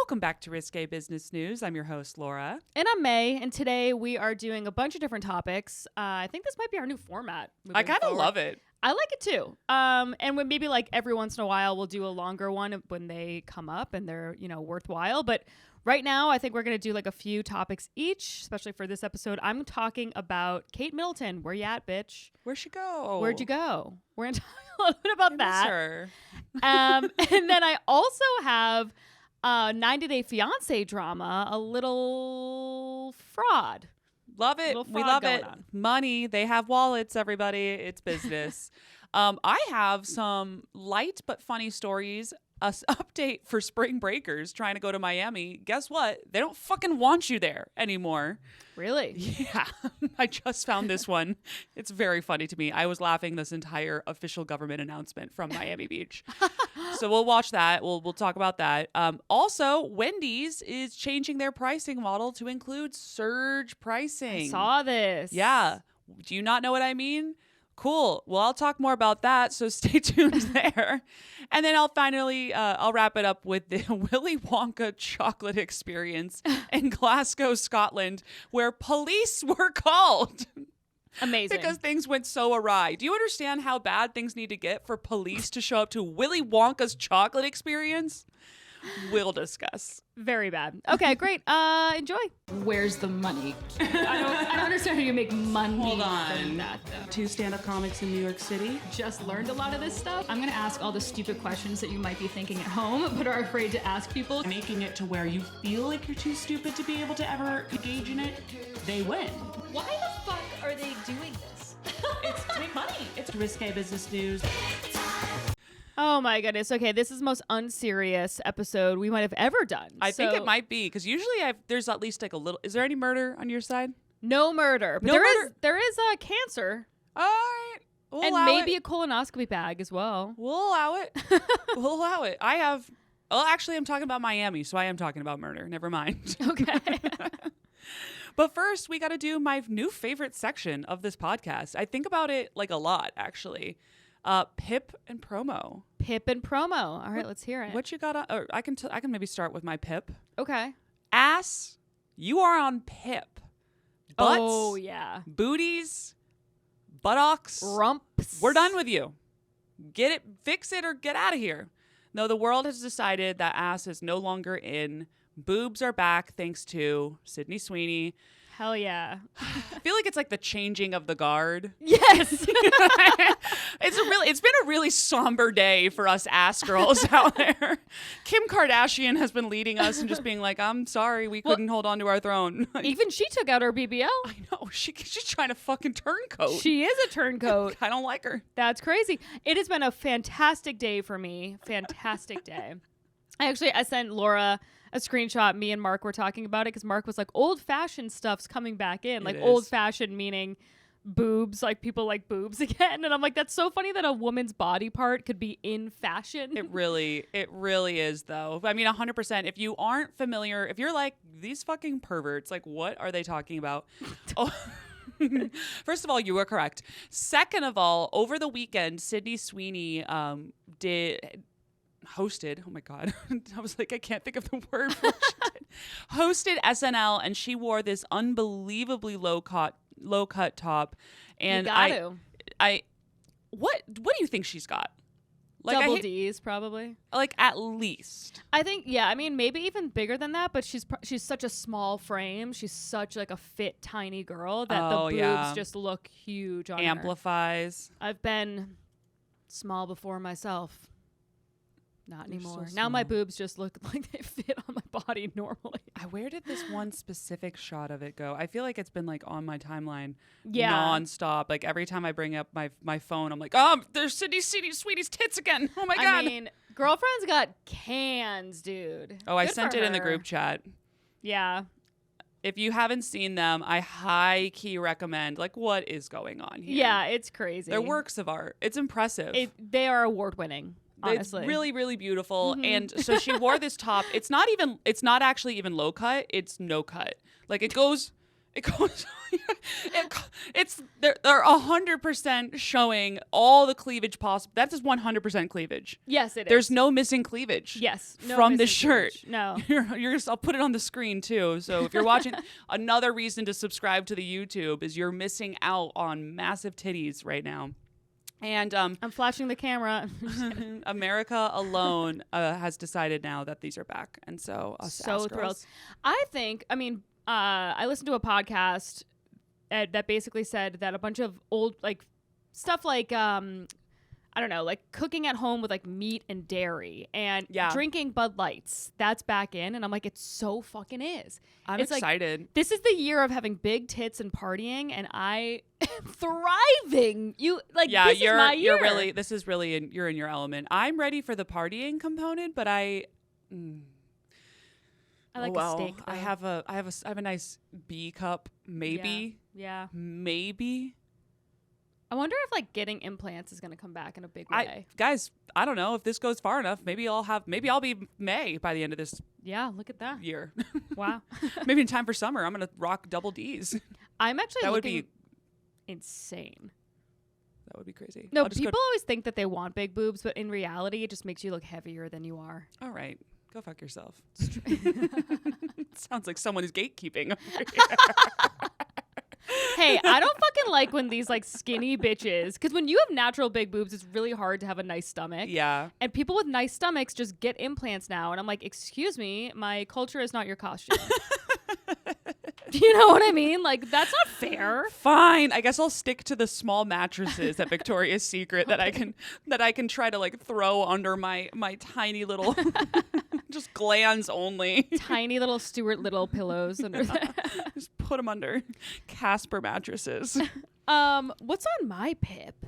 Welcome back to Risque Business News. I'm your host, Laura. And I'm May, and today we are doing a bunch of different topics. I think this might be our new format. I kind of love it. I like it too. And when maybe like every once in a while we'll do a longer one when they come up and they're, worthwhile. But right now I think we're going to do like a few topics each, especially for this episode. I'm talking about Kate Middleton. Where you at, bitch? Where'd she go? Where'd you go? We're going to talk a little bit about that. Her. And then I also have 90 Day Fiance drama, a little fraud. Love it. We love it. Money. They have wallets, everybody. It's business. I have some light but funny stories. Update for spring breakers trying to go to Miami. Guess what? They don't fucking want you there anymore. Really? Yeah. I just found this one. It's very funny to me. I was laughing this entire official government announcement from Miami Beach. So we'll watch that. We'll talk about that. Also, Wendy's is changing their pricing model to include surge pricing. I saw this. Yeah. Do you not know what I mean? Cool. Well, I'll talk more about that, so stay tuned there. And then I'll wrap it up with the Willy Wonka chocolate experience in Glasgow, Scotland, where police were called. Amazing. Because things went so awry. Do you understand how bad things need to get for police to show up to Willy Wonka's chocolate experience? We'll discuss. Very bad. Okay, great. Enjoy. Where's the money? I don't understand how you make money. Hold on. From that, though. 2 stand-up comics in New York City. Just learned a lot of this stuff. I'm going to ask all the stupid questions that you might be thinking at home, but are afraid to ask people. Making it to where you feel like you're too stupid to be able to ever engage in it, they win. Why the fuck are they doing this? It's to make money. It's Risque Business News. Oh my goodness. Okay, this is the most unserious episode we might have ever done. I think it might be, because usually there's at least like a little. Is there any murder on your side? No murder. But there is cancer. All right. We'll and allow maybe it. a colonoscopy bag as well. We'll allow it. We'll allow it. Actually, I'm talking about Miami, so I am talking about murder. Never mind. Okay. But first, we got to do my new favorite section of this podcast. I think about it like a lot, actually. Pip and promo. Pip and promo. All right, let's hear it. What you got? I can maybe start with my pip. Okay. Ass, you are on pip. Butts, oh yeah. Booties, buttocks, Rumps. we're done with you. Get it, fix it, or get out of here. No, the world has decided that ass is no longer in. Boobs are back thanks to Sydney Sweeney. Hell yeah. I feel like it's like the changing of the guard. Yes. It's been a really somber day for us ass girls out there. Kim Kardashian has been leading us and just being like, I'm sorry, we couldn't hold on to our throne. Even she took out her BBL. I know. She's trying to fucking turncoat. She is a turncoat. I don't like her. That's crazy. It has been a fantastic day for me. Fantastic day. I sent Laura a screenshot. Me and Mark were talking about it because Mark was like, old-fashioned stuff's coming back in. Like old-fashioned meaning boobs, like people like boobs again. And I'm like, that's so funny that a woman's body part could be in fashion. It really is, though. I mean, 100%. If you aren't familiar, if you're like, these fucking perverts, like, what are they talking about? Oh. First of all, you were correct. Second of all, over the weekend, Sydney Sweeney hosted, oh my God, I was like, I can't think of the word for what she did. Hosted SNL, and she wore this unbelievably low cut top. And what do you think she's got? Like Double D's probably. Like at least. I think, yeah, I mean, maybe even bigger than that, but she's such a small frame. She's such like a fit, tiny girl that the boobs just look huge on her. Amplifies. I've been small before myself. Not anymore. So now my boobs just look like they fit on my body normally. Where did this one specific shot of it go? I feel like it's been like on my timeline nonstop. Like every time I bring up my phone, I'm like, there's Sydney Sweetie's tits again. Oh my God. I mean, girlfriend's got cans, dude. Oh, I sent it in the group chat. Yeah. If you haven't seen them, I high key recommend. Like, what is going on here? Yeah, it's crazy. They're works of art. It's impressive. They are award winning. Honestly. It's really, really beautiful. Mm-hmm. And so she wore this top. It's not actually even low cut. It's no cut. Like it goes It goes. They're 100% showing all the cleavage possible. That is 100% cleavage. Yes, it is. There's no missing cleavage. Yes, no from the missing shirt. cleavage. No. I'll put it on the screen too. So if you're watching, another reason to subscribe to the YouTube is you're missing out on massive titties right now. And I'm flashing the camera. America alone has decided now that these are back, and so so thrilled. I listened to a podcast that basically said that a bunch of old like stuff like I don't know, like cooking at home with like meat and dairy and drinking Bud Lights, that's back in. And I'm like, it so fucking is. I'm excited. Like, this is the year of having big tits and partying, and I am thriving. This is my year. You're in your element. I'm ready for the partying component, but I like a steak. Though. I have a nice B cup, maybe. Yeah. Maybe. I wonder if like getting implants is going to come back in a big way. Guys, I don't know if this goes far enough. Maybe I'll be May by the end of this. Yeah, look at that. Year. Wow. Maybe in time for summer, I'm going to rock double Ds. I'm actually that would be insane. That would be crazy. No, people always think that they want big boobs, but in reality, it just makes you look heavier than you are. All right. Go fuck yourself. Sounds like someone is gatekeeping. Hey, I don't fucking like when these like skinny bitches, because when you have natural big boobs, it's really hard to have a nice stomach. Yeah. And people with nice stomachs just get implants now. And I'm like, excuse me, my culture is not your costume. Do you know what I mean? Like, that's not fair. Fine. I guess I'll stick to the small mattresses at Victoria's Secret that I can try to like throw under my tiny little just glands only. Tiny little Stuart Little pillows under there. Just put them under Casper mattresses. What's on my pip?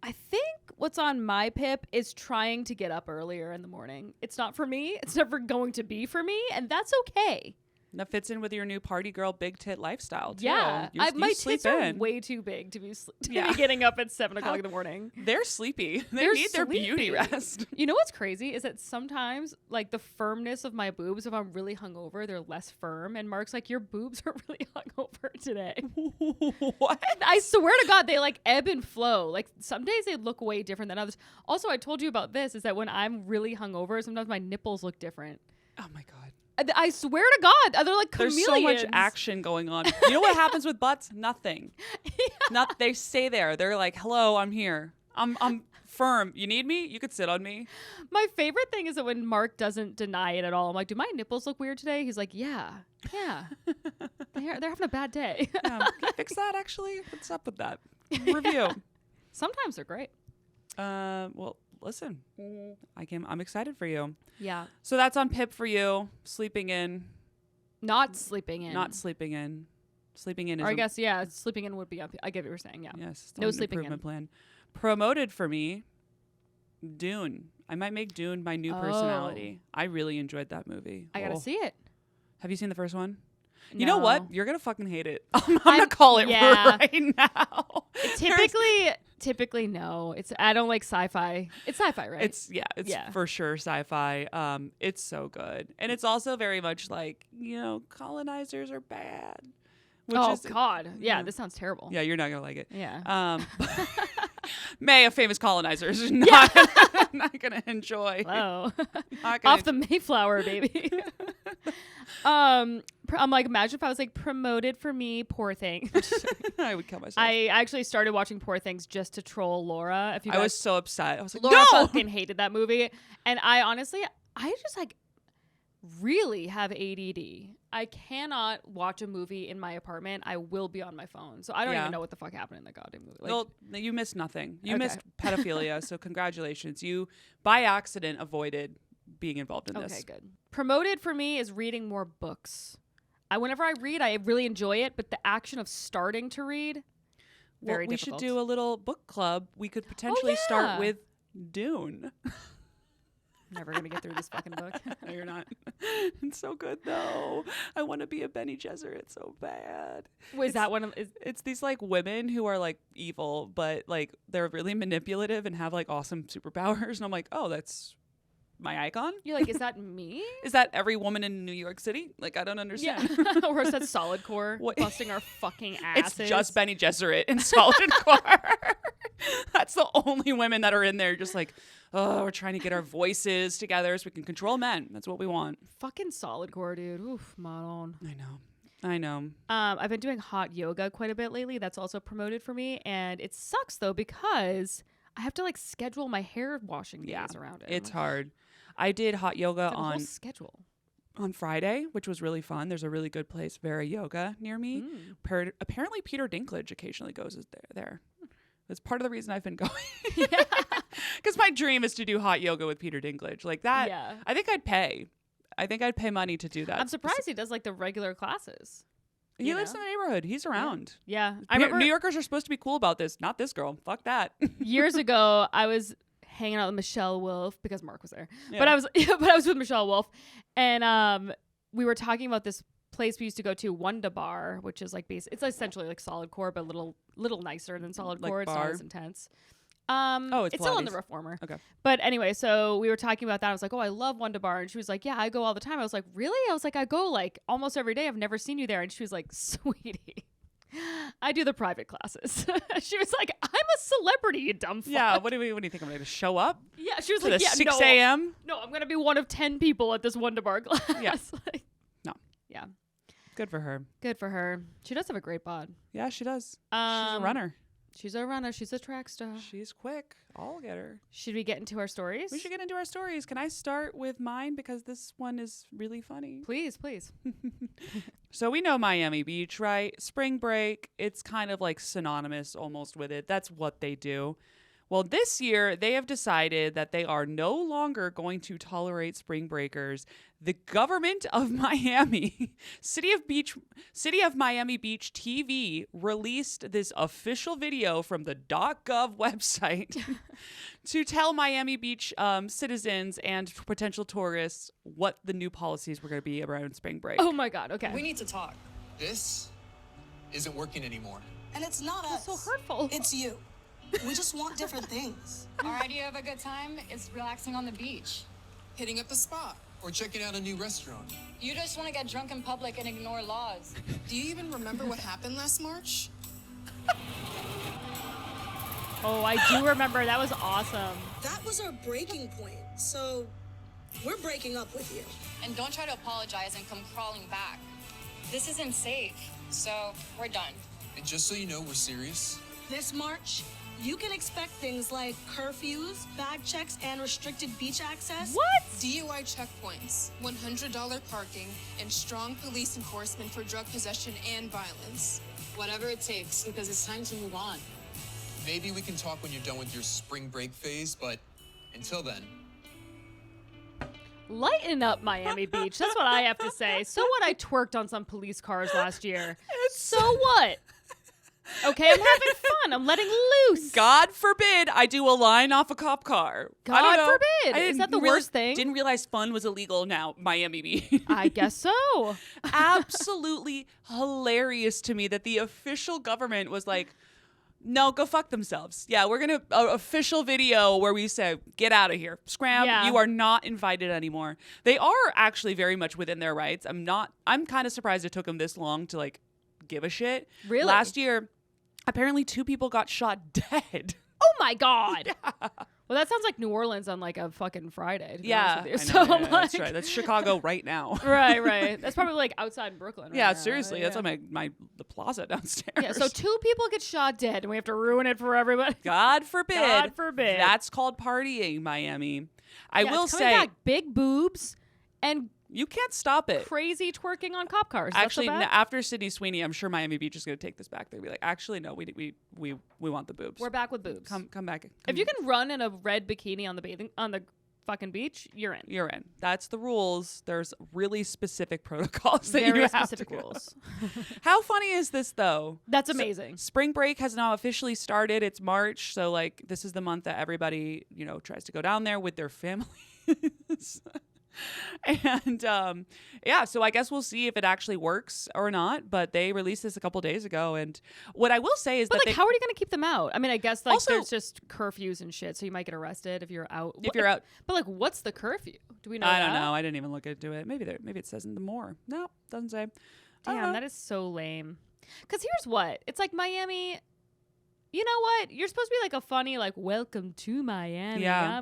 I think what's on my pip is trying to get up earlier in the morning. It's not for me. It's never going to be for me, and that's okay. That fits in with your new party girl big tit lifestyle too. Yeah, my tits are way too big to be getting up at 7 o'clock in the morning. They're sleepy. They need their beauty rest. You know what's crazy is that sometimes like the firmness of my boobs, if I'm really hungover, they're less firm. And Mark's like, your boobs are really hungover today. What? I swear to God, they like ebb and flow. Like some days they look way different than others. Also, I told you about this is that when I'm really hungover, sometimes my nipples look different. Oh my God. I swear to God, they're like chameleons. There's so much action going on. You know what happens with butts? Nothing. They stay there. They're like, "Hello, I'm here. I'm firm. You need me? You could sit on me." My favorite thing is that when Mark doesn't deny it at all. I'm like, "Do my nipples look weird today?" He's like, "Yeah. They're having a bad day." Can you fix that? Actually, what's up with that? Review. Sometimes they're great. Well, listen, I'm excited for you. Yeah. So that's on Pip for you. Sleeping in. Not sleeping in. Sleeping in is. Or I guess sleeping in would be up. I get what you're saying. Yeah. Yes. No sleeping improvement plan. Promoted for me. Dune. I might make Dune my new personality. I really enjoyed that movie. I gotta see it. Have you seen the first one? No. You know what? You're gonna fucking hate it. I'm gonna call it right now. Typically no. I don't like sci-fi. It's sci-fi, right? It's for sure sci-fi. It's so good. And it's also very much like, colonizers are bad. God. Yeah, this sounds terrible. Yeah, you're not gonna like it. Yeah. May, a famous colonizer, is not gonna enjoy. Hello. Off the Mayflower, baby. I'm like, imagine if I was like, promoted for me, Poor Thing. I would kill myself. I actually started watching Poor Things just to troll Laura. I was so upset. I was like, Laura no! fucking hated that movie. And I just like really have ADD. I cannot watch a movie in my apartment. I will be on my phone. So I don't even know what the fuck happened in the goddamn movie. Well, you missed nothing. You missed pedophilia. So congratulations. You, by accident, avoided being involved in this. Okay, good. Promoted for me is reading more books. Whenever I read, I really enjoy it. But the action of starting to read, very difficult. We should do a little book club. We could potentially start with Dune. Never gonna get through this fucking book. No, you're not. It's so good though. I want to be a Bene Gesserit so bad. Was that one? It's these like women who are like evil, but like they're really manipulative and have like awesome superpowers. And I'm like, oh, that's my icon? You're like, is that me? Is that every woman in New York City? Like, I don't understand. Yeah. Or is that solid core What- busting our fucking asses? It's just Benny Gesserit in solid core. That's the only women that are in there just like, oh, we're trying to get our voices together so we can control men. That's what we want. fucking solid core, dude. Oof, Manon. I know. I've been doing hot yoga quite a bit lately. That's also promoted for me, and it sucks though because I have to like schedule my hair washing days around it. It's hard. I did hot yoga It's like a whole schedule. on Friday, which was really fun. There's a really good place, Vera Yoga, near me. Apparently, Peter Dinklage occasionally goes there. That's part of the reason I've been going. Because my dream is to do hot yoga with Peter Dinklage. Like that, Yeah. I think I'd pay. I think I'd pay money to do that. I'm surprised he does like the regular classes. He you lives know? in the neighborhood. He's around. Yeah. I remember New Yorkers are supposed to be cool about this. Not this girl. Fuck that. years ago I was hanging out with Michelle Wolf because Mark was there. Yeah. But I was with Michelle Wolf, and we were talking about this place we used to go to, Wanda Bar, which is like it's essentially like solid core but a little nicer than solid Like core. It's bar. not as intense. It's still on Pilates. the Reformer. Okay. But anyway, so we were talking about that. I was like, oh, I love Wanda Bar. And she was like, yeah, I go all the time. I was like, really? I was like, I go like almost every day. I've never seen you there. And she was like, sweetie, I do the private classes. She was like, I'm a celebrity, you dumb fuck. Yeah. What do you think? I'm going to show up Yeah, she was to like, the yeah, 6 no, a.m.? no, I'm gonna be one of 10 people at this Wanda Bar class. Yeah. Like, No. Yeah. Good for her. Good for her. She does have a great bod. Yeah, she does. She's a runner. She's a runner. She's a track star. She's quick. I'll get her. Should we get into our stories? We should get into our stories. Can I start with mine? Because this one is really funny. Please, please. So we know Miami Beach, right? Spring break. It's kind of like synonymous almost with it. That's what they do. Well, this year they have decided that they are no longer going to tolerate spring breakers. The government of Miami, City of Miami Beach TV released this official video from the .gov website to tell Miami Beach citizens and potential tourists what the new policies were going to be around spring break. Oh my God. Okay. We need to talk. This isn't working anymore. And it's not us. so hurtful. It's you. We just want different things. Our idea of a good time is relaxing on the beach. Hitting up a spa or checking out a new restaurant. You just want to get drunk in public and ignore laws. Do you even remember what happened last March? Oh, I do remember. That was awesome. That was our breaking point. So we're breaking up with you. And don't try to apologize and come crawling back. This isn't safe, so we're done. And just so you know, we're serious. This March, you can expect things like curfews, bag checks, and restricted beach access. What? DUI checkpoints, $100 parking, and strong police enforcement for drug possession and violence. Whatever it takes, because it's time to move on. Maybe we can talk when you're done with your spring break phase, but until then, Lighten up, Miami Beach. That's what I have to say. So what? I twerked on some police cars last year. So what? Okay, I'm having fun. I'm letting loose. God forbid I do a line off a cop car. I don't God know. forbid. I Is didn't that the real- worst thing? Didn't realize fun was illegal now, Miami Beach. I guess so. Absolutely hilarious to me that the official government was like, no, go fuck themselves. Yeah, we're going to official video where we say, get out of here. Scram. Yeah. You are not invited anymore. They are actually very much within their rights. I'm kind of surprised it took them this long to like give a shit. Really? Last year, apparently 2 people got shot dead. Oh my God. Well, that sounds like New Orleans on like a fucking Friday. To be Yeah, honest with I you. know, I'm that's like- right. That's Chicago right now. right. That's probably like outside Brooklyn. Yeah, right now, seriously, right? that's on the plaza downstairs. Yeah, so 2 people get shot dead, and we have to ruin it for everybody. God forbid. God forbid. That's called partying, Miami. I Yeah, will it's coming say, back, big boobs and you can't stop it. crazy twerking on cop cars. Is that so Actually, bad? after Sydney Sweeney, I'm sure Miami Beach is going to take this back. They'll be like, actually, no, we want the boobs. We're back with boobs. Come back. If you can run in a red bikini on the fucking beach, you're in. You're in. That's the rules. There's really specific protocols that Very you have specific to go. rules. How funny is this though? That's amazing. Spring break has now officially started. It's March, so like this is the month that everybody, tries to go down there with their families. And yeah, so I guess we'll see if it actually works or not. But they released this a couple days ago, and what I will say is But that like, how are you going to keep them out? I mean, I guess like Also- there's just curfews and shit, so you might get arrested if you're out. if you're out. But like, what's the curfew? Do we know? I don't that? know. I didn't even look into it. Maybe it says in the more. No, doesn't say. I don't Damn, know. that is so lame. Because here's what it's like, Miami. You know what? You're supposed to be like a funny, like, welcome to Miami. Yeah.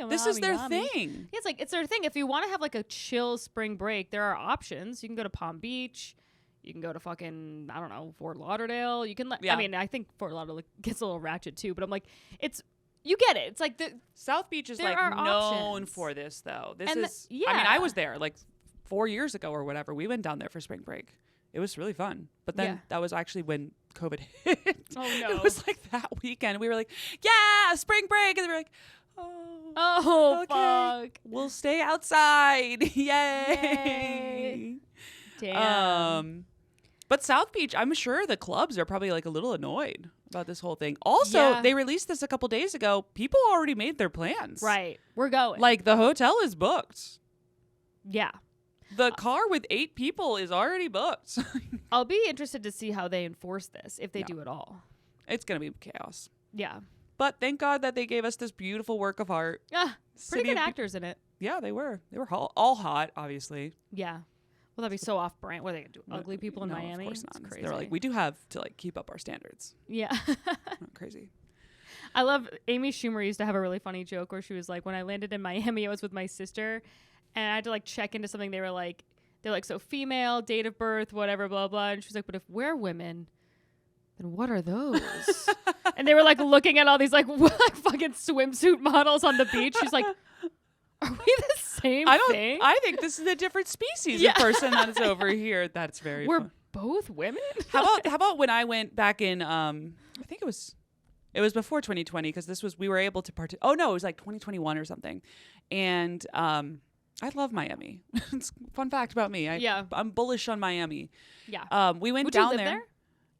This is their Miami. thing. Yeah, it's their thing. If you want to have like a chill spring break, there are options. You can go to Palm Beach. You can go to fucking, I don't know, Fort Lauderdale. You can, Yeah. I mean, I think Fort Lauderdale gets a little ratchet too, but I'm like, you get it. It's like South Beach is there like are known options. for this though. This And is. I mean, I yeah. was there like 4 years ago or whatever. We went down there for spring break. It was really fun. But then Yeah. that was actually when COVID hit. Oh, no. It was like that weekend. We were like, yeah, spring break. And they were like, oh, okay. fuck. We'll stay outside. Yay. Yay. Damn. But South Beach, I'm sure the clubs are probably like a little annoyed about this whole thing. Also, Yeah. they released this a couple days ago. People already made their plans. Right. We're going. Like the hotel is booked. yeah. The car with 8 people is already booked. I'll be interested to see how they enforce this, if they Yeah. do at all. It's going to be chaos. Yeah. But thank God that they gave us this beautiful work of art. Ah, pretty City good of- actors in it. Yeah, they were. They were all hot, obviously. Yeah. Well, that'd be so off brand. What are they gonna do? Ugly people in No, Miami? Of course It's not. crazy. They're like, we do have to like keep up our standards. Yeah. Not crazy. I love Amy Schumer used to have a really funny joke where she was like, when I landed in Miami, I was with my sister and I had to like check into something. They're like, so female, date of birth, whatever, blah, blah. And she was like, but if we're women, then what are those? And they were like looking at all these like fucking swimsuit models on the beach. She's like, are we the same thing? I think this is a different species of person that is over here. That's very We're fun. both women? How about when I went back in I think it was before 2020 because we were able to it was like 2021 or something. And I love Miami. It's a fun fact about me. I'm bullish on Miami. Yeah. We went Would down you live there. there?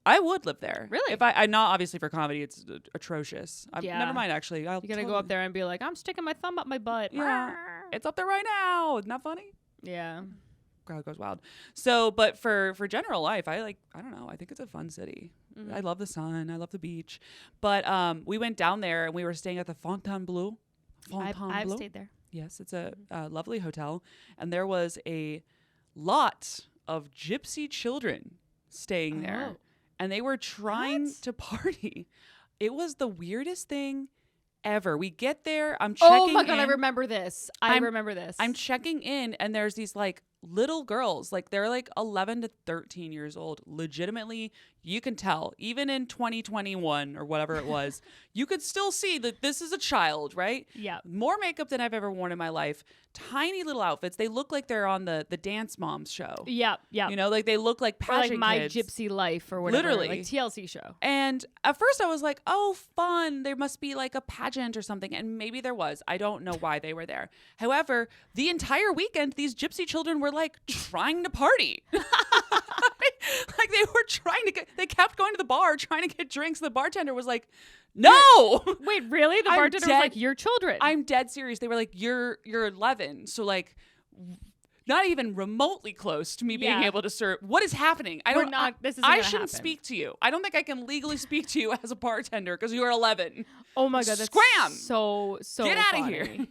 I would live there. Really? If I'm not obviously for comedy, it's atrocious. Yeah. Never mind. Actually, You gotta go up there and be like, I'm sticking my thumb up my butt. Yeah, it's up there right now. Isn't that funny? Yeah. Crowd goes wild. So, but for general life, I don't know. I think it's a fun city. Mm-hmm. I love the sun. I love the beach. But we went down there and we were staying at the Fontainebleau. I've stayed there. Yes, it's a lovely hotel, and there was a lot of gypsy children staying there, Oh. and they were trying to party. It was the weirdest thing ever. We get there. I'm checking. Oh my God, I in. remember this. I remember this. I'm checking in, and there's these like little girls, like they're like 11 to 13 years old. Legitimately, you can tell, even in 2021 or whatever it was, you could still see that this is a child, right? Yeah. More makeup than I've ever worn in my life. Tiny little outfits. They look like they're on the Dance Moms show. Yeah. Yeah. You know, like they look like Or like pageant My kids. Gypsy Life or whatever. Literally. Like TLC show. And at first I was like, oh, fun. There must be like a pageant or something. And maybe there was. I don't know why they were there. However, the entire weekend, these gypsy children were like trying to party. Like they were trying to they kept going to the bar, trying to get drinks. The bartender was like, no. Wait, really? The I'm bartender was dead- like, your children. I'm dead serious. They were like, you're 11. So like, not even remotely close to me being Yeah. able to serve. What is happening? I We're don't. not- this isn't I gonna shouldn't happen. speak to you. I don't think I can legally speak to you as a bartender because you are 11. Oh my God, that's Scram! so Get out of funny. here.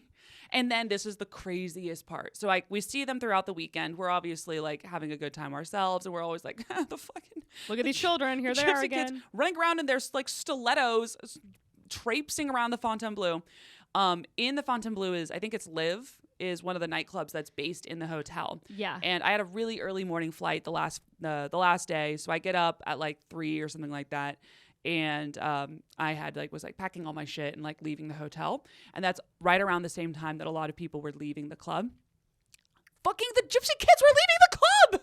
And then this is the craziest part. So we see them throughout the weekend. We're obviously like having a good time ourselves, and we're always like, the fucking Look at these children. Here they are gypsy again. kids running around in their like stilettos, traipsing around the Fontainebleau. In the Fontainebleau I think it's Live is one of the nightclubs that's based in the hotel. Yeah. And I had a really early morning flight the last day, so I get up at like 3 or something like that. And I had was packing all my shit and like leaving the hotel, and that's right around the same time that a lot of people were leaving the club. Fucking the gypsy kids were leaving the club.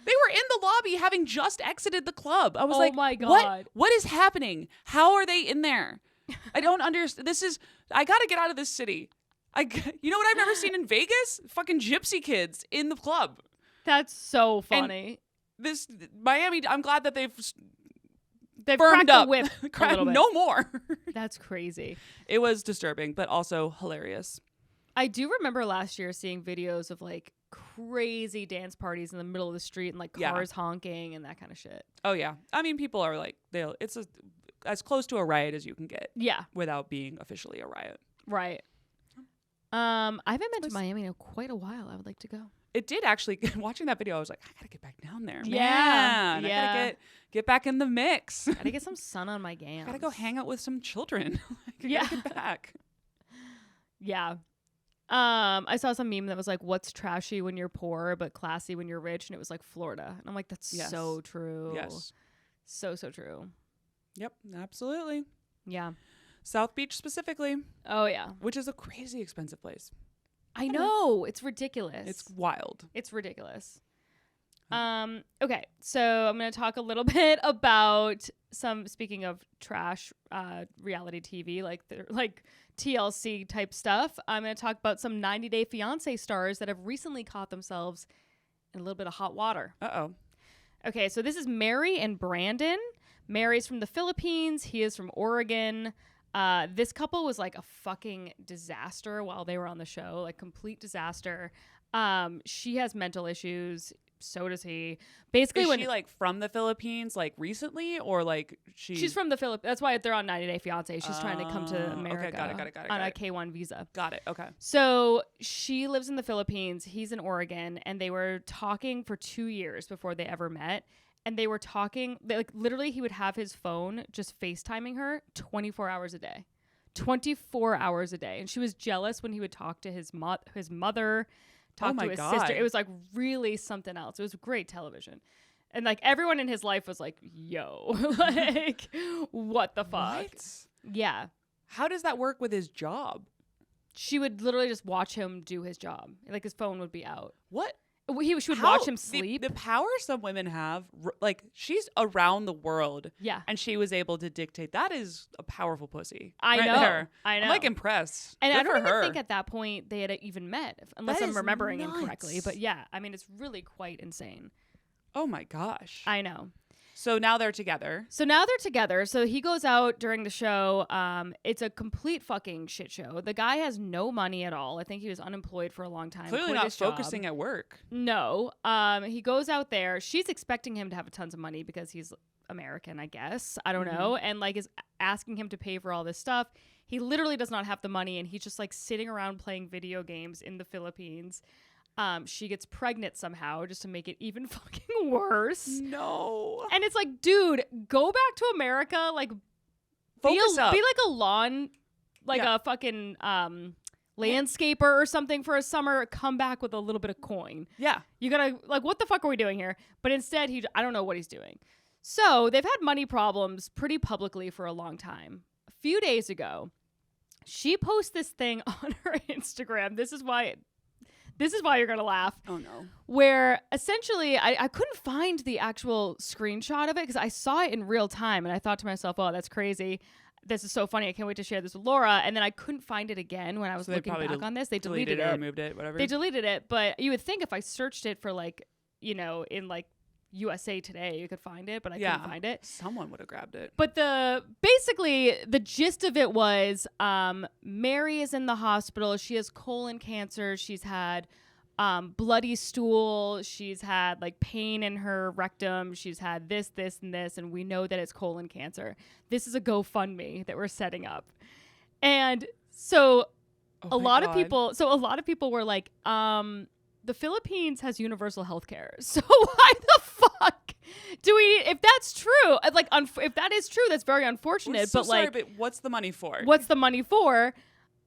They were in the lobby having just exited the club. I was Oh like, my God. what is happening? How are they in there? I don't understand. I got to get out of this city. You know what I've never seen in Vegas? Fucking gypsy kids in the club. That's so funny. This Miami, I'm glad that they've They've firmed cracked up. the whip a little bit. No more. That's crazy. It was disturbing, but also hilarious. I do remember last year seeing videos of like crazy dance parties in the middle of the street and like cars honking and that kind of shit. Oh yeah. I mean, people are like it's as close to a riot as you can get. Yeah. Without being officially a riot. Right. I haven't been to Miami in quite a while. I would like to go. It did actually. Watching that video, I was like, I gotta get back down there. Yeah. Man. I gotta get back in the mix. Gotta get some sun on my gams. Gotta go hang out with some children. I gotta get back. Yeah. I saw some meme that was like, what's trashy when you're poor but classy when you're rich? And it was like Florida. And I'm like, that's so true. Yes. So true. Yep, absolutely. Yeah. South Beach specifically. Oh, yeah. Which is a crazy expensive place. I know. It's ridiculous. It's wild. It's ridiculous. Okay, so I'm going to talk a little bit about speaking of trash reality TV, like TLC type stuff. I'm going to talk about some 90 Day Fiance stars that have recently caught themselves in a little bit of hot water. Uh-oh. Okay, so this is Mary and Brandon. Mary's from the Philippines. He is from Oregon. This couple was like a fucking disaster while they were on the show, like complete disaster. She has mental issues. So does he. Basically, is she like from the Philippines, like recently, or like she's from the Philippines? That's why they're on 90 Day Fiance. She's trying to come to America. Okay, got it. On a K-1 visa. Got it. Okay. So she lives in the Philippines. He's in Oregon, and they were talking for 2 years before they ever met. And they were talking, like literally, he would have his phone just FaceTiming her 24 hours a day. 24 hours a day. And she was jealous when he would talk to his mother, talk to his sister. It was like really something else. It was great television. And like everyone in his life was like, yo, like, what the fuck? What? Yeah. How does that work with his job? She would literally just watch him do his job. Like his phone would be out. What? She would watch him sleep. The power some women have, like she's around the world. Yeah. And she was able to dictate. That is a powerful pussy. I know. I'm like impressed. And Good I don't for even her. think at that point they had even met, unless I'm remembering incorrectly. But yeah, I mean, it's really quite insane. Oh my gosh. I know. So now they're together. So he goes out during the show. It's a complete fucking shit show. The guy has no money at all. I think he was unemployed for a long time. Clearly not focusing at work. No. He goes out there. She's expecting him to have tons of money because he's American, I guess. I don't know. And like is asking him to pay for all this stuff. He literally does not have the money, and he's just like sitting around playing video games in the Philippines. She gets pregnant somehow just to make it even fucking worse. No. And it's like, dude, go back to America. Like, focus up. Be like a lawn, like a fucking landscaper or something for a summer. Come back with a little bit of coin. Yeah. You gotta, like, what the fuck are we doing here? But instead, I don't know what he's doing. So they've had money problems pretty publicly for a long time. A few days ago, she posts this thing on her Instagram. This is why you're going to laugh. Oh, no. Where essentially, I couldn't find the actual screenshot of it because I saw it in real time. And I thought to myself, oh, that's crazy. This is so funny. I can't wait to share this with Laura. And then I couldn't find it again when I was looking back on this. They deleted it. Or removed it, whatever. They deleted it. But you would think if I searched it for like, in like USA Today, you could find it. But I couldn't find it. Someone would have grabbed it. But basically the gist of it was Mary is in the hospital. She has colon cancer. She's had bloody stool. She's had like pain in her rectum. She's had this, and this, and we know that it's colon cancer. This is a GoFundMe that we're setting up. And so a lot of people were like, the Philippines has universal health care. So why the fuck if that's true, like, if that is true, that's very unfortunate. But what's the money for?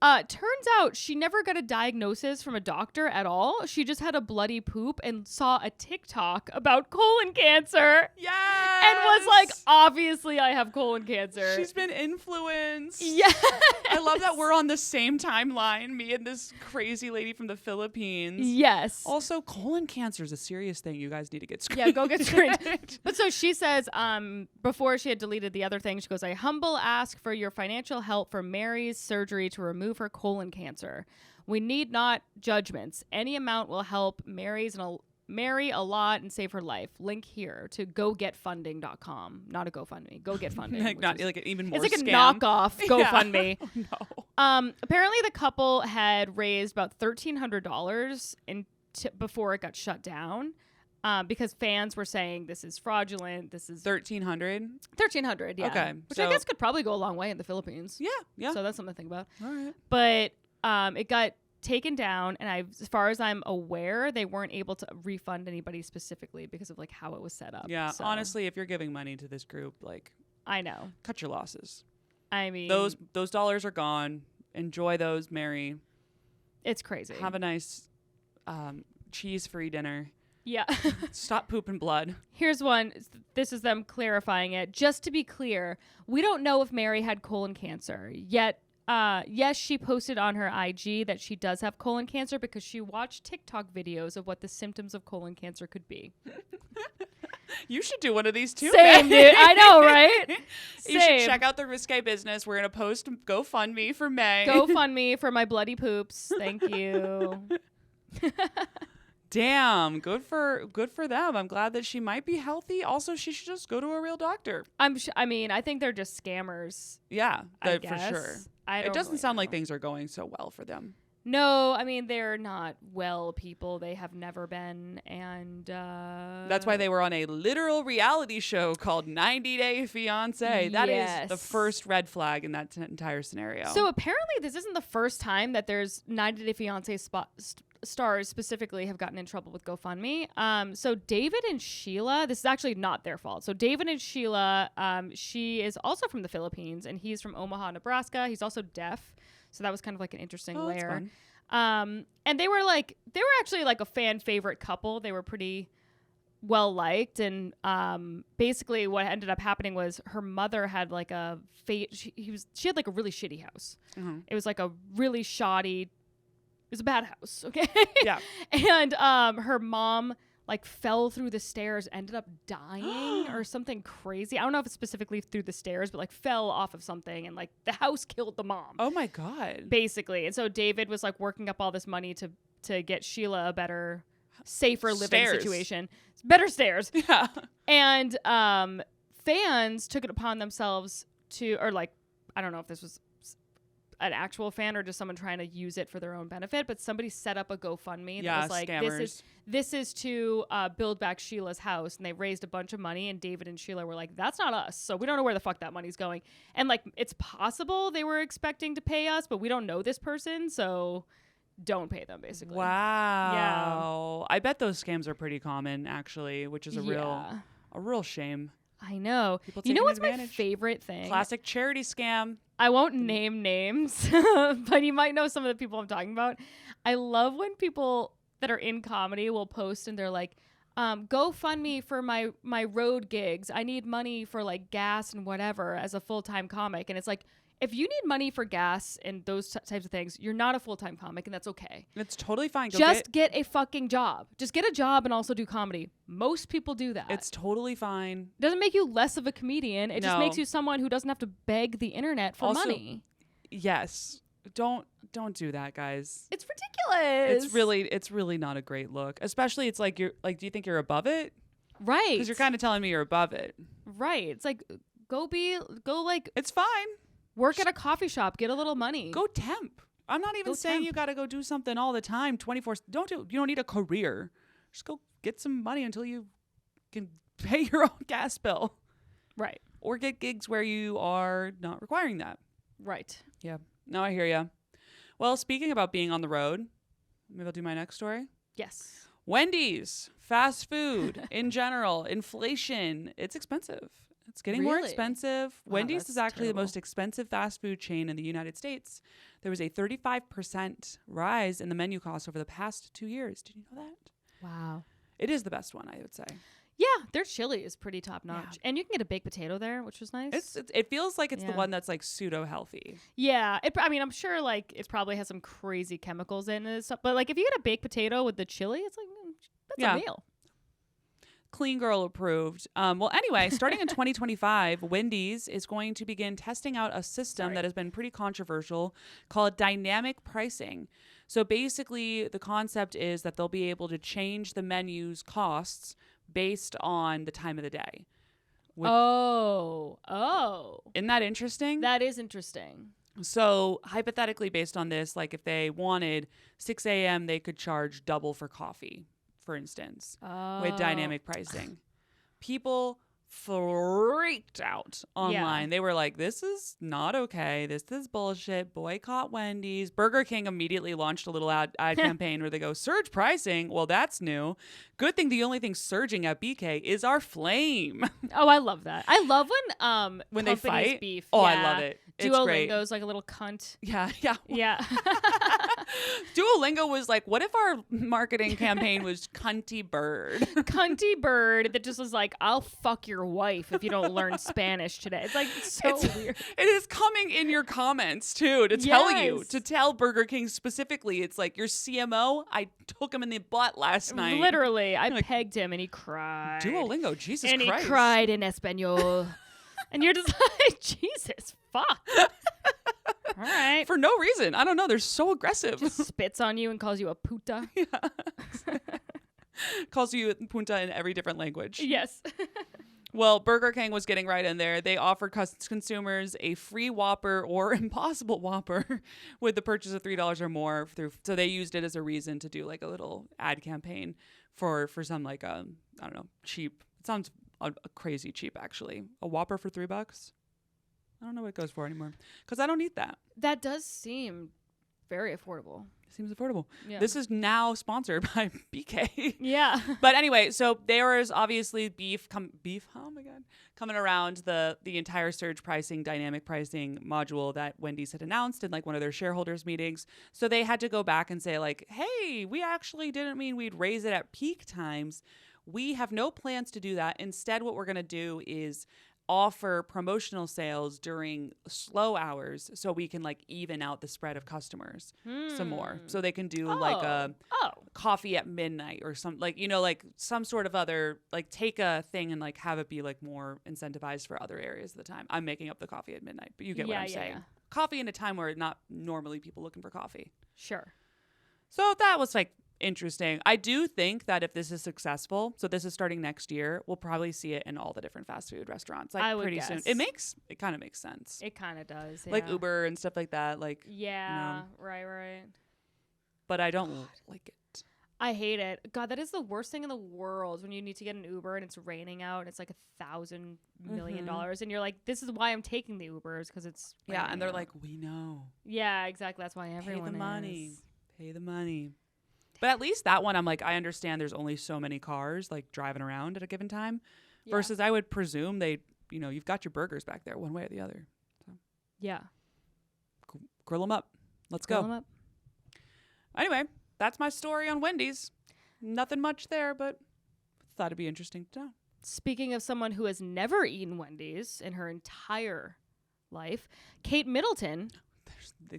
Turns out she never got a diagnosis from a doctor at all. She just had a bloody poop and saw a TikTok about colon cancer. Yes! And was like, obviously I have colon cancer. She's been influenced. Yes! I love that we're on the same timeline, me and this crazy lady from the Philippines. Yes. Also, colon cancer is a serious thing. You guys need to get screened. Yeah, go get screened. But so she says, before she had deleted the other thing, she goes, I humble ask for your financial help for Mary's surgery to remove her colon cancer. We need not judgments. Any amount will help Mary a lot and save her life. Link here to gogetfunding.com. Not a GoFundMe. Go Get Funding. Like even more it's like scam. a knockoff GoFundMe. Yeah. Oh, Apparently the couple had raised about $1,300 before it got shut down. Because fans were saying this is fraudulent. This is $1,300. $1,300, yeah. Okay, Which so- I guess could probably go a long way in the Philippines. Yeah. So that's something to think about. All right. But it got taken down, and as far as I'm aware, they weren't able to refund anybody specifically because of like how it was set up. Yeah. So, Honestly, if you're giving money to this group, like, I know. cut your losses. I mean, Those dollars are gone. Enjoy those, Mary. it's crazy. Have a nice cheese-free dinner. Yeah. Stop pooping blood. Here's one. This is them clarifying it. Just to be clear, we don't know if Mary had colon cancer. Yet, yes, she posted on her IG that she does have colon cancer because she watched TikTok videos of what the symptoms of colon cancer could be. You should do one of these too. Same, dude. I know, right? You Same. should check out the Risque Business. We're going to post GoFundMe for May. GoFundMe for my bloody poops. Thank you. Damn, good for them. I'm glad that she might be healthy. Also, she should just go to a real doctor. I mean, I think they're just scammers. Yeah, I for guess. sure. I It don't doesn't really sound like know. things are going so well for them. No, I mean, they're not well people. They have never been. And That's why they were on a literal reality show called 90 Day Fiance. That is the Yes. first red flag in that entire scenario. So apparently this isn't the first time that there's 90 Day Fiance stars specifically have gotten in trouble with GoFundMe. So David and Sheila, this is actually not their fault. So David and Sheila, she is also from the Philippines and he's from Omaha, Nebraska. He's also deaf. So that was kind of like an interesting Oh, that's layer. fun. And they were actually like a fan favorite couple. They were pretty well liked. And basically what ended up happening was her mother had like she had like a really shitty house. Mhm. It was like a really shoddy, it was a bad house. Okay. Yeah. And her mom like fell through the stairs, ended up dying or something crazy. I don't know if it's specifically through the stairs, but like fell off of something and like the house killed the mom. Oh my God. Basically. And so David was like working up all this money to get Sheila a better, safer living Stairs. situation. Better stairs. Yeah. And fans took it upon themselves or like, I don't know if this was an actual fan or just someone trying to use it for their own benefit, but somebody set up a GoFundMe that was like, scammers. this is to build back Sheila's house, and they raised a bunch of money, and David and Sheila were like, that's not us, so we don't know where the fuck that money's going. And like, it's possible they were expecting to pay us, but we don't know this person, so don't pay them, basically. Wow. I bet those scams are pretty common, actually, which is a real shame. I know. People You know taking what's my advantage. favorite thing? Classic charity scam. I won't name names, but you might know some of the people I'm talking about. I love when people that are in comedy will post and they're like, GoFundMe for my road gigs. I need money for like gas and whatever as a full-time comic. And it's like, if you need money for gas and those types of things, you're not a full-time comic, and that's okay. It's totally fine. Just get a fucking job. Just get a job and also do comedy. Most people do that. It's totally fine. Doesn't make you less of a comedian. It just No. makes you someone who doesn't have to beg the internet for Also, money. Yes. Don't do that, guys. It's ridiculous. It's really not a great look. Especially it's like do you think you're above it? Right. Because you're kind of telling me you're above it. right. It's like go like It's fine. work at a coffee shop, get a little money. Go temp. I'm not even Go saying temp. you got to go do something all the time 24. You don't need a career. Just go get some money until you can pay your own gas bill, Right. or get gigs where you are not requiring that. Right. Yeah. No, I hear you. Well, speaking about being on the road, maybe I'll do my next story. Yes. Wendy's, fast food in general, inflation, it's expensive. It's getting more Really? expensive. Wow, Wendy's that's is actually the terrible. most expensive fast food chain in the United States. There was a 35% rise in the menu costs over the past 2 years. Did you know that? Wow. It is the best one, I would say. Yeah, their chili is pretty top notch, and you can get a baked potato there, which was nice. It feels like it's the Yeah. one that's like pseudo healthy. Yeah, I'm sure like it probably has some crazy chemicals in it and stuff, but like if you get a baked potato with the chili, it's like that's Yeah. a meal. Clean girl approved. Well, anyway, starting in 2025, Wendy's is going to begin testing out a system that has been pretty controversial called dynamic pricing. So basically, the concept is that they'll be able to change the menu's costs based on the time of the day. Which- Oh, Isn't that interesting? that is interesting. So hypothetically, based on this, like if they wanted 6 a.m., they could charge double for coffee, for instance, with dynamic pricing. People freaked out online. They were like, this is not okay. This is bullshit. Boycott Wendy's. Burger King immediately launched a little ad campaign where they go, surge pricing. Well, that's new. Good thing the only thing surging at BK is our flame. Oh, I love that. I love when they fight. Beef. Oh, I love it. It's great. Duolingo's like a little cunt. Yeah. Duolingo was like, what if our marketing campaign was cunty bird? Cunty bird that just was like, I'll fuck your wife if you don't learn Spanish today. It's like weird. It is coming in your comments too to tell you, to tell Burger King specifically. It's like, your CMO, I took him in the butt last night. Literally, I pegged him and he cried. Duolingo, Jesus and Christ. He cried in Espanol. And you're just like, Jesus, fuck. All right. For no reason. I don't know. They're so aggressive. Just spits on you and calls you a puta. Yeah. Calls you punta in every different language. Yes. Well, Burger King was getting right in there. They offered consumers a free Whopper or Impossible Whopper with the purchase of $3 or more. So they used it as a reason to do like a little ad campaign for some like, I don't know, cheap. It sounds crazy cheap, actually. A Whopper for $3? I don't know what it goes for anymore because I don't eat that. That does seem very affordable. Seems affordable. Yeah. This is now sponsored by BK. Yeah. But anyway, so there is obviously beef. Oh my God, coming around the entire surge pricing, dynamic pricing module that Wendy's had announced in like one of their shareholders meetings. So they had to go back and say like, hey, we actually didn't mean we'd raise it at peak times. We have no plans to do that. Instead, what we're going to do is offer promotional sales during slow hours so we can like even out the spread of customers some more. So they can do like a coffee at midnight or some like, like some sort of other, like take a thing and like have it be like more incentivized for other areas of the time. I'm making up the coffee at midnight, but you get what I'm saying. Yeah. Coffee in a time where not normally people looking for coffee. Sure. So that was like interesting. I do think that if this is successful, so this is starting next year, we'll probably see it in all the different fast food restaurants like pretty soon. It kind of makes sense. It kind of does. Yeah. Like Uber and stuff like that. Like right. But I don't like it. I hate it. God, that is the worst thing in the world when you need to get an Uber and it's raining out and it's like $1,000 million and you're like, this is why I'm taking the Ubers because it's raining and they're out. like, we know. Yeah, exactly. That's why everyone Pay the money. But at least that one, I'm like, I understand there's only so many cars like driving around at a given time versus I would presume you've got your burgers back there one way or the other. So. Yeah. Grill them up. Let's Grill go. them up. Anyway, that's my story on Wendy's. Nothing much there, but thought it'd be interesting to know. Speaking of someone who has never eaten Wendy's in her entire life, Kate Middleton.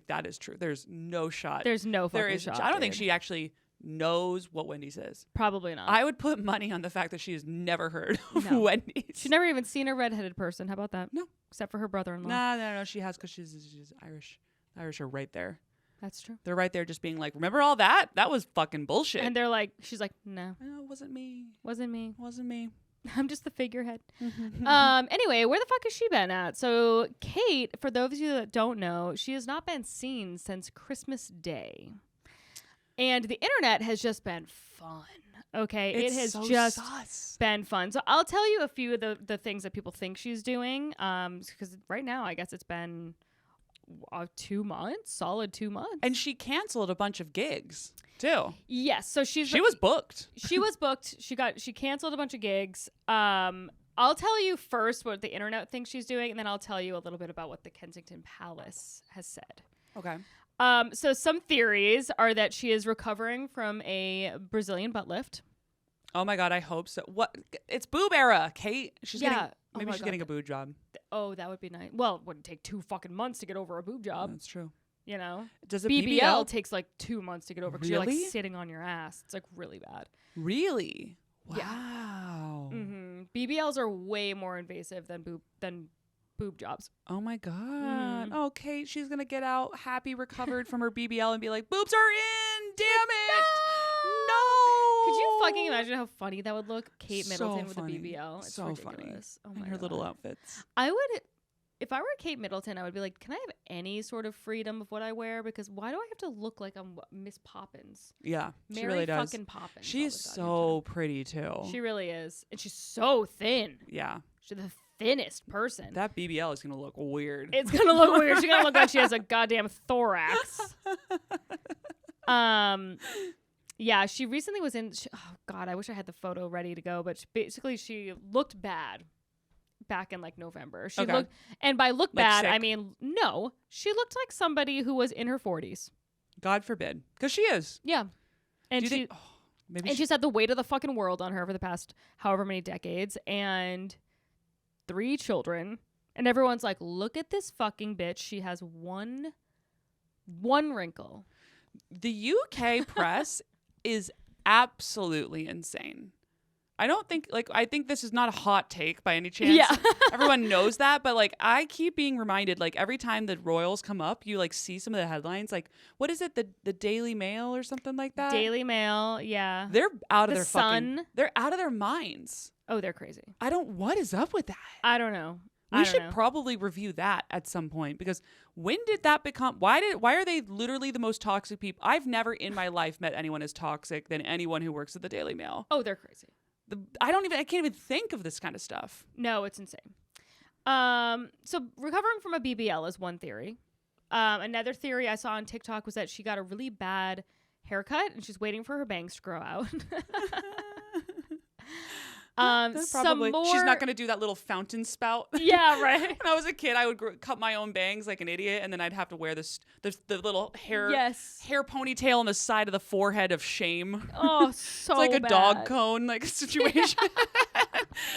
That is true. There's no shot. There's no fucking shot. I don't think she actually knows what Wendy's is. Probably not. I would put money on the fact that she has never heard of Wendy's. She's never even seen a redheaded person. How about that? No. Except for her brother-in-law. No. She has because she's Irish. The Irish are right there. That's true. They're right there just being like, remember all that? That was fucking bullshit. And they're like, she's like, no. No, it wasn't me. Wasn't me. I'm just the figurehead. Anyway, where the fuck has she been at? So Kate, for those of you that don't know, she has not been seen since Christmas Day. And the internet has just been fun. Okay, it has so just been fun. So I'll tell you a few of the things that people think she's doing. Because right now, I guess it's been 2 months, solid 2 months. And she canceled a bunch of gigs too. Yes, so she was booked. She was booked. She canceled a bunch of gigs. I'll tell you first what the internet thinks she's doing, and then I'll tell you a little bit about what the Kensington Palace has said. Okay. So some theories are that she is recovering from a Brazilian butt lift. Oh my God, I hope so. What? It's boob era, Kate. She's getting she's getting a boob job. Oh, that would be nice. Well, it wouldn't take 2 fucking months to get over a boob job. That's true. You know? Does a BBL takes like 2 months to get over because really? you're like sitting on your ass. It's like really bad. Really? Wow. Yeah. Mm-hmm. BBLs are way more invasive than boob jobs. Oh my God. Mm-hmm. Oh, Kate, she's going to get out happy, recovered from her BBL and be like, boobs are in. Damn it. No. Could you fucking imagine how funny that would look? Kate Middleton with funny. a BBL. It's so ridiculous. funny. Oh my and her God. little outfits. I would if I were Kate Middleton, I would be like, can I have any sort of freedom of what I wear? Because why do I have to look like I'm Miss Poppins? Yeah, she Mary really does. fucking Poppins. She's so pretty too. She really is. And she's so thin. Yeah. She's the thinnest person. That BBL is going to look weird. It's going to look weird. She's going to look like she has a goddamn thorax. Yeah, she recently was in, oh God, I wish I had the photo ready to go, but she looked bad back in like November. She looked, and by look like bad, sick. I mean, no, she looked like somebody who was in her 40s. God forbid. Because she is. Yeah. And maybe she's had the weight of the fucking world on her for the past however many decades and 3 children. And everyone's like, look at this fucking bitch. She has one wrinkle. The UK press is absolutely insane. I think this is not a hot take by any chance. Yeah. Everyone knows that, but like I keep being reminded, like every time the royals come up, you like see some of the headlines. Like, what is it? The Daily Mail or something like that? Daily Mail, yeah. They're out of their Sun. They're out of their minds. Oh, they're crazy. What is up with that? I don't know. We should probably review that at some point, because when did that become, why are they literally the most toxic people? I've never in my life met anyone as toxic than anyone who works at the Daily Mail. Oh, they're crazy. I can't even think of this kind of stuff. No, it's insane. So recovering from a BBL is one theory. Another theory I saw on TikTok was that she got a really bad haircut and she's waiting for her bangs to grow out. Some more... She's not going to do that little fountain spout. Yeah, right. When I was a kid, I would cut my own bangs like an idiot, and then I'd have to wear the little hair ponytail on the side of the forehead of shame. Oh, so it's like bad. A dog cone like situation.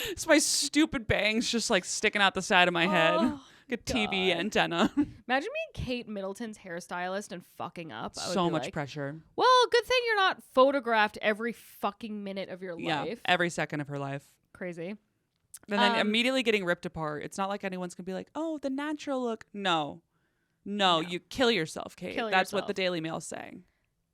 It's my stupid bangs just like sticking out the side of my head. Like a TV antenna. Imagine being Kate Middleton's hairstylist and fucking up. So much pressure. Well, good thing you're not photographed every fucking minute of your life. Every second of her life. Crazy. And then immediately getting ripped apart. It's not like anyone's going to be like, oh, the natural look. No, you kill yourself, Kate. That's what the Daily Mail's saying.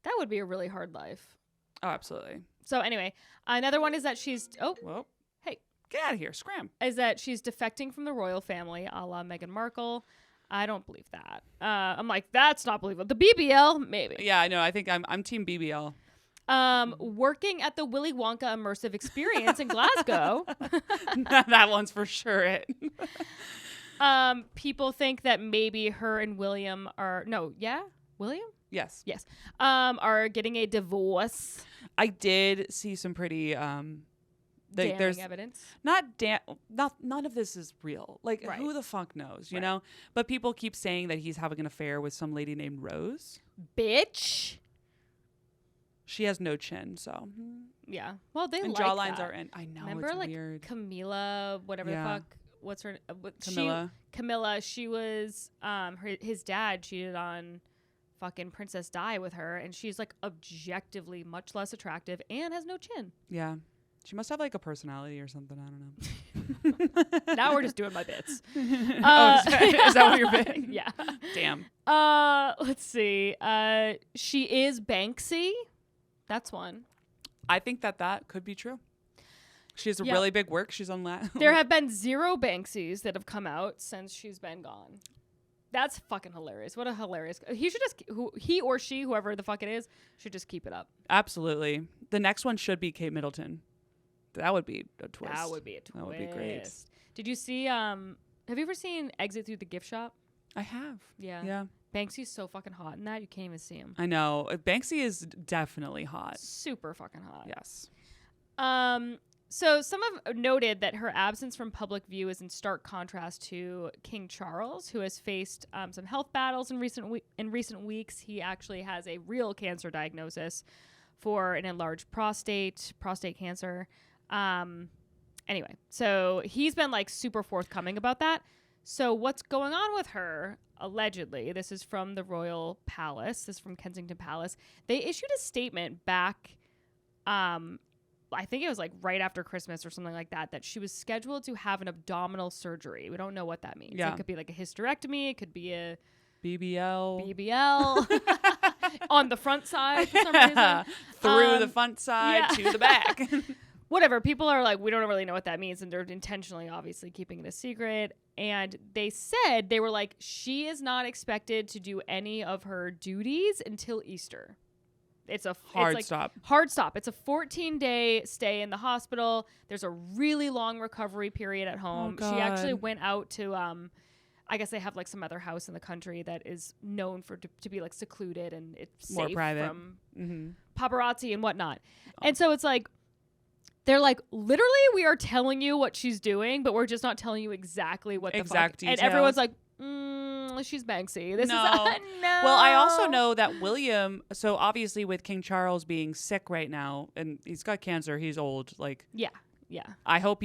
That would be a really hard life. Oh, absolutely. So anyway, another one is that she's... Oh, well. Hey. Get out of here. Scram. Is that she's defecting from the royal family, a la Meghan Markle. I don't believe that. I'm like, that's not believable. The BBL, maybe. Yeah, I know. I think I'm team BBL. Working at the Willy Wonka immersive experience in Glasgow. That one's for sure it. People think that maybe her and William are... No, yeah? William? Yes. Are getting a divorce. I did see some pretty... damning evidence. None of this is real. Like, who the fuck knows, you know? But people keep saying that he's having an affair with some lady named Rose. Bitch. She has no chin, so. Yeah. Well, they and like jawlines that. are in. I know. Remember, it's like weird. Camila, whatever the fuck. What's her? Camilla. Camilla. She was. His dad cheated on fucking Princess Di with her, and she's like objectively much less attractive and has no chin. Yeah. She must have like a personality or something. I don't know. Now we're just doing my bits. Is that what you're bit? Yeah. Damn. Let's see. She is Banksy. That's one. I think that could be true. She has a really big work. She's on that. There have been 0 Banksies that have come out since she's been gone. That's fucking hilarious. What a hilarious... He should just... He or she, whoever the fuck it is, should just keep it up. Absolutely. The next one should be Kate Middleton. That would be a twist. That would be a twist. That would be great. Did you see... have you ever seen Exit Through the Gift Shop? I have. Yeah. Banksy's so fucking hot in that. You can't even see him. I know. Banksy is definitely hot. Super fucking hot. Yes. So some have noted that her absence from public view is in stark contrast to King Charles, who has faced some health battles in recent weeks. He actually has a real cancer diagnosis for an enlarged prostate cancer. Anyway, so he's been like super forthcoming about that. So what's going on with her? Allegedly, this is from the Royal Palace. This is from Kensington Palace. They issued a statement back, I think it was like right after Christmas or something like that, that she was scheduled to have an abdominal surgery. We don't know what that means. Yeah. It could be like a hysterectomy. It could be a BBL on the front side for some reason. Through the front side to the back. whatever. People are like, we don't really know what that means. And they're intentionally, obviously, keeping it a secret. And they said, they were like, she is not expected to do any of her duties until Easter. It's a hard stop. Hard stop. It's a 14-day stay in the hospital. There's a really long recovery period at home. Oh, she actually went out to, I guess they have like some other house in the country that is known for to be like secluded and it's more safe private from paparazzi and whatnot. And so it's like, they're like, literally, we are telling you what she's doing, but we're just not telling you exactly what the fuck. details. And everyone's like, she's Banksy. This No. is no. Well, I also know that William, so obviously with King Charles being sick right now, and he's got cancer, he's old. Like, Yeah. I hope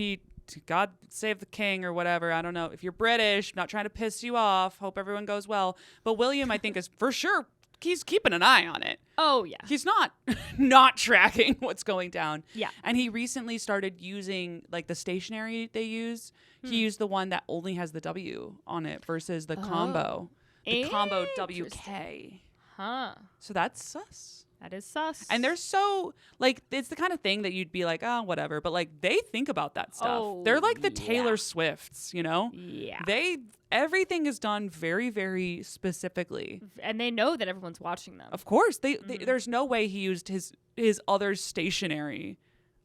God save the king or whatever. I don't know. If you're British, not trying to piss you off, hope everyone goes well. But William, I think, is for sure, he's keeping an eye on it. Oh, yeah. He's not tracking what's going down. Yeah. And he recently started using like the stationery they use. He used the one that only has the W on it versus the combo. The combo WK. Huh. So that's sus. That is sus. And they're so like, it's the kind of thing that you'd be like, oh, whatever. But like, they think about that stuff. Oh, They're like the yeah. Taylor Swifts, you know? Yeah. Everything is done very, very specifically. And they know that everyone's watching them. Of course, they there's no way he used his other stationery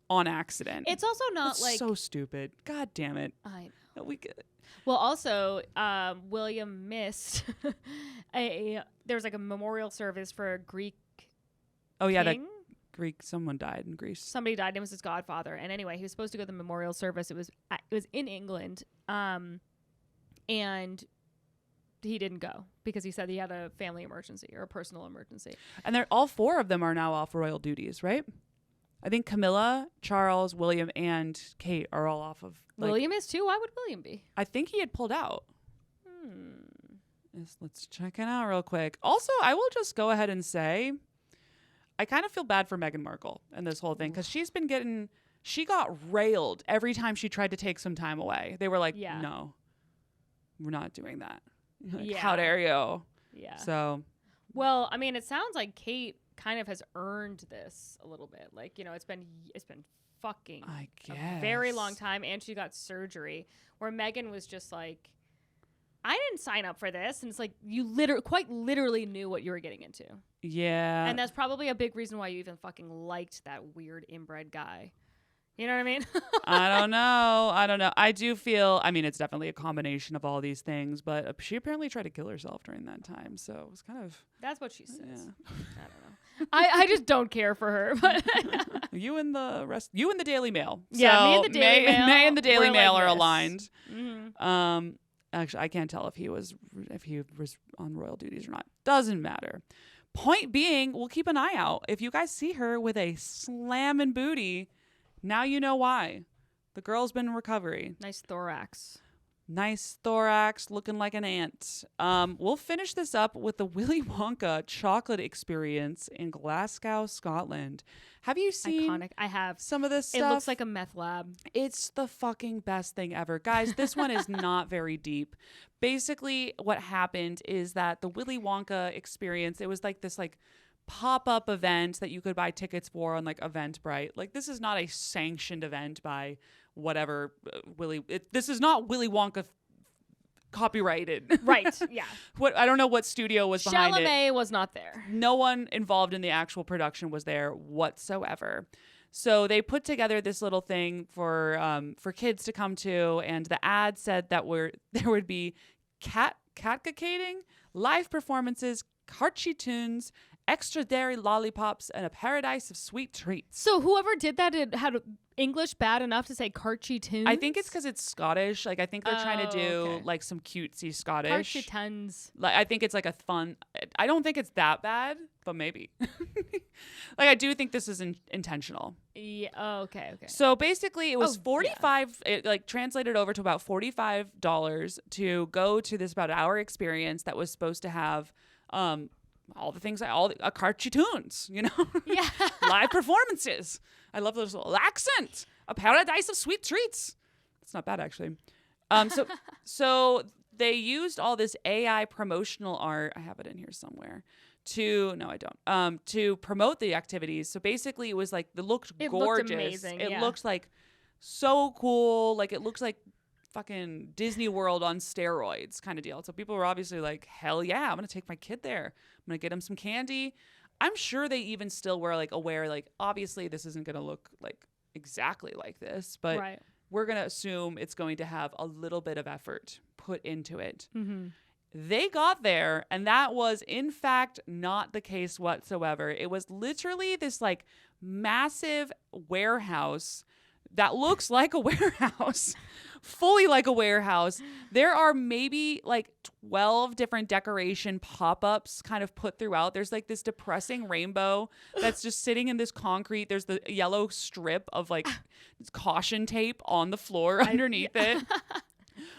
on accident. It's also not That's like so stupid. God damn it. I No, we get it. Well, also, William missed there was like a memorial service for a Greek Oh yeah, that king. Greek someone died in Greece. Somebody died. It was his godfather. And anyway, he was supposed to go to the memorial service. It was in England, and he didn't go because he said he had a family emergency or a personal emergency. And they're all four of them are now off royal duties, right? I think Camilla, Charles, William, and Kate are all off of. Like, William is too. Why would William be? I think he had pulled out. Let's check it out real quick. Also, I will just go ahead and say, I kind of feel bad for Meghan Markle and this whole thing because she got railed every time she tried to take some time away. They were like, Yeah. no, we're not doing that. Like, Yeah. how dare you? Yeah. So, Well, I mean, it sounds like Kate kind of has earned this a little bit. Like, you know, it's been fucking I a very long guess. time, and she got surgery. Where Meghan was just like, I didn't sign up for this, and it's like you quite literally knew what you were getting into, yeah. and that's probably a big reason why you even fucking liked that weird inbred guy. You know what I mean? I don't know. I do feel, I mean, it's definitely a combination of all these things, but she apparently tried to kill herself during that time. So it was kind of. That's what she says. Yeah. I don't know. I just don't care for her. But You and the Daily Mail. Yeah, So me and the Daily Mail, May and the Daily we're Mail like are this. aligned. Mhm. Actually, I can't tell if he was on royal duties or not. Doesn't matter. Point being, we'll keep an eye out. If you guys see her with a slamming booty, now you know why. The girl's been in recovery. Nice thorax. Nice thorax, looking like an ant. We'll finish this up with the Willy Wonka chocolate experience in Glasgow, Scotland. Have you seen Iconic. I have. some of this stuff? It looks like a meth lab. It's the fucking best thing ever. Guys, this one is not very deep. Basically, what happened is that the Willy Wonka experience, it was like this like pop-up event that you could buy tickets for on like Eventbrite. Like, this is not a sanctioned event by whatever this is not Willy Wonka copyrighted. Right. Yeah. I don't know what studio was behind it. Chalamet was not there. No one involved in the actual production was there whatsoever. So they put together this little thing for kids to come to, and the ad said that there would be catcacating, live performances, Karchi tunes, extra dairy lollipops, and a paradise of sweet treats. So whoever did that had English bad enough to say Karchi tunes? I think it's because it's Scottish. Like, I think they're trying to do okay. like some cutesy Scottish. Karchi tunes. Like, I think it's like a fun. I don't think it's that bad, but maybe. Like, I do think this is intentional. Yeah. Oh, okay. Okay. So basically, it was Oh, 45. It like translated over to about $45 to go to this about hour experience that was supposed to have all the things, a Karchi tunes, you know, Yeah. live performances. I love those little accent, a paradise of sweet treats. It's not bad actually. So they used all this AI promotional art. I have it in here somewhere to promote the activities. So basically it was like, it looked gorgeous. Amazing, it looked like so cool. Like it looks like fucking Disney World on steroids kind of deal. So people were obviously like, hell yeah, I'm going to take my kid there. I'm going to get him some candy. I'm sure they even still were like aware, like obviously this isn't going to look like exactly like this, but we're going to assume it's going to have a little bit of effort put into it. Mm-hmm. They got there, and that was in fact not the case whatsoever. It was literally this like massive warehouse that looks like a warehouse, fully like a warehouse. There are maybe like 12 different decoration pop-ups kind of put throughout. There's like this depressing rainbow that's just sitting in this concrete. There's the yellow strip of like caution tape on the floor underneath it.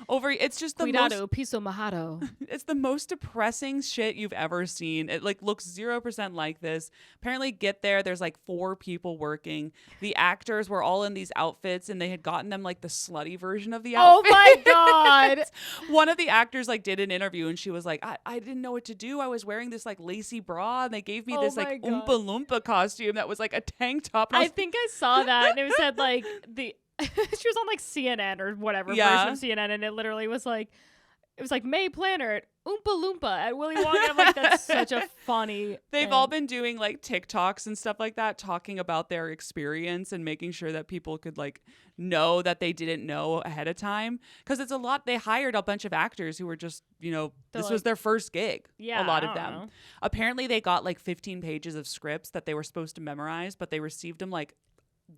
It's just the Cuidado, piso mojado. It's the most depressing shit you've ever seen. It like looks 0% like this. Apparently there's like 4 people working. The actors were all in these outfits, and they had gotten them like the slutty version of the outfit. Oh my God. One of the actors like did an interview, and she was like, I didn't know what to do. I was wearing this like lacy bra, and they gave me this like Oompa Loompa costume that was like a tank top. I think I saw that, and it said like she was on like CNN or whatever version of CNN, and it literally was like, it was like May Planner at Oompa Loompa at Willy Wonka. I'm like, that's such a funny They've all been doing like TikToks and stuff like that, talking about their experience and making sure that people could like know that they didn't know ahead of time. Because it's a lot. They hired a bunch of actors who were just, this was their first gig. Yeah, a lot of them. Apparently they got like 15 pages of scripts that they were supposed to memorize, but they received them like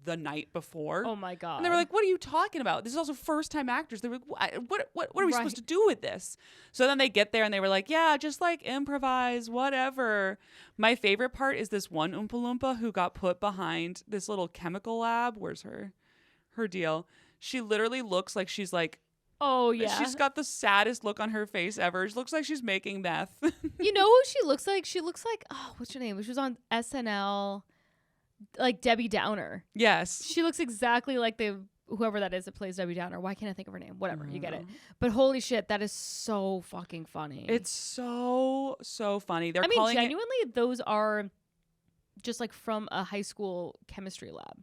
the night before. Oh my God. And they were like, what are you talking about? This is also first time actors. They were like, what are we supposed to do with this? So then they get there and they were like, yeah, just like improvise, whatever. My favorite part is this one Oompa Loompa who got put behind this little chemical lab. Where's her deal? She literally looks like she's like, oh yeah, she's got the saddest look on her face ever. She looks like she's making meth. You know who she looks like? She looks like, oh, what's her name? She was on SNL. Like Debbie Downer. Yes. She looks exactly like whoever that is that plays Debbie Downer. Why can't I think of her name? Whatever, you get it. But holy shit, that is so fucking funny. It's so funny. Genuinely, those are just like from a high school chemistry lab.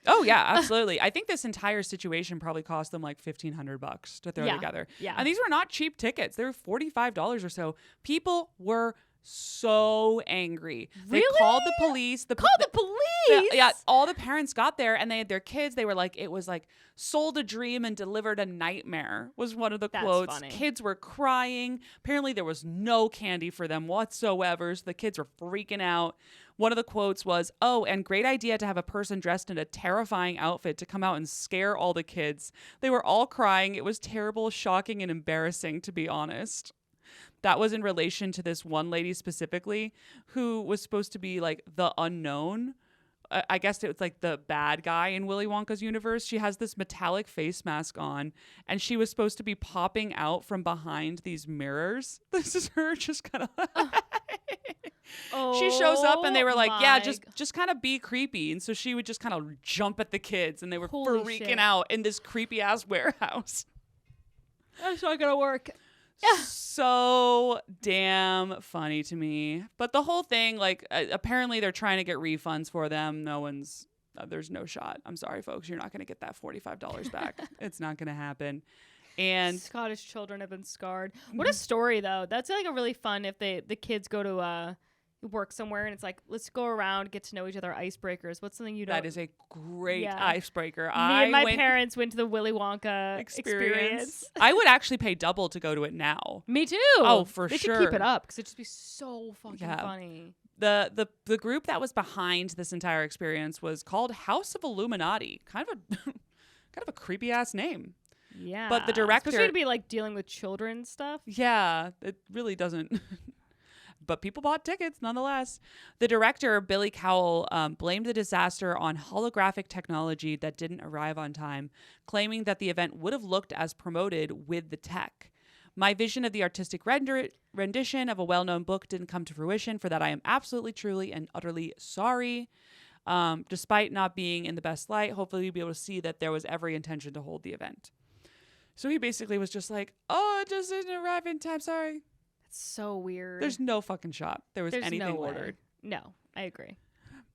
Oh yeah, absolutely. I think this entire situation probably cost them like $1,500 to throw together. Yeah. And these were not cheap tickets. They were $45 or so. People were so angry. They Really? called the police. Call the police? Yeah, all the parents got there and they had their kids. They were like, it was like sold a dream and delivered a nightmare was one of the quotes. Funny. Kids were crying. Apparently there was no candy for them whatsoever. So the kids were freaking out. One of the quotes was, oh, and great idea to have a person dressed in a terrifying outfit to come out and scare all the kids. They were all crying. It was terrible, shocking, and embarrassing, to be honest. That was in relation to this one lady specifically who was supposed to be like the unknown. I guess it's like the bad guy in Willy Wonka's universe. She has this metallic face mask on, and she was supposed to be popping out from behind these mirrors. This is her just kind of She shows up and they were like, yeah, just kind of be creepy. And so she would just kind of jump at the kids, and they were freaking out in this creepy ass warehouse. That's not gonna work. So damn funny to me. But the whole thing, like, apparently they're trying to get refunds for them. There's no shot. I'm sorry, folks. You're not going to get that $45 back. It's not going to happen. And Scottish children have been scarred. What a story, though. That's like a really fun if the kids go to work somewhere and it's like, let's go around, get to know each other, icebreakers. What's something you don't? That is a great icebreaker. Me and my parents went to the Willy Wonka experience. I would actually pay double to go to it now. Me too. Oh, for they sure. They should keep it up because it'd just be so fucking funny. The group that was behind this entire experience was called House of Illuminati. Kind of a creepy ass name. Yeah. But the director, especially to be like dealing with children stuff. Yeah, it really doesn't. But people bought tickets nonetheless. The director, Billy Cowell, blamed the disaster on holographic technology that didn't arrive on time, claiming that the event would have looked as promoted with the tech. My vision of the artistic rendition of a well-known book didn't come to fruition. For that, I am absolutely, truly, and utterly sorry. Despite not being in the best light, hopefully you'll be able to see that there was every intention to hold the event. So he basically was just like, oh, it just didn't arrive in time. Sorry. So weird. There's no fucking shot there was There's anything no way. ordered. No, I agree.